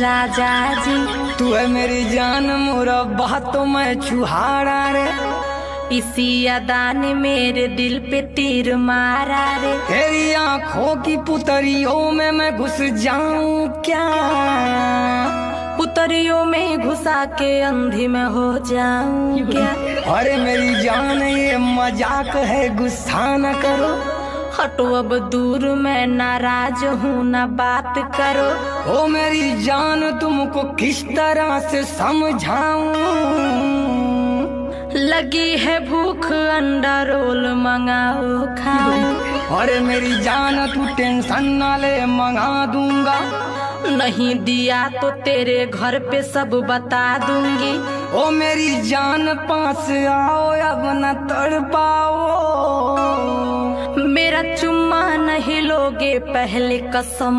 राजा जी। तू है मेरी जान मोरा बातों में छुहारा रे, इसी अदा ने मेरे दिल पे तीर मारा रे। तेरी आंखों की पुतरियों में मैं घुस जाऊं क्या, पुतरियों में घुसा के अंधी में हो जाऊं क्या। अरे मेरी जान ये मजाक है, गुस्सा न करो। हटो अब दूर, मैं नाराज हूँ ना बात करो। ओ मेरी जान तुमको किस तरह से समझाऊं, लगी है भूख अंडा रोल मंगाओ खाओ। अरे मेरी जान तू टेंशन ना ले, मंगा दूंगा। नहीं दिया तो तेरे घर पे सब बता दूंगी। ओ मेरी जान पास आओ, अब न तड़पाओ। मेरा चुम्मा नहीं लोगे पहले कसम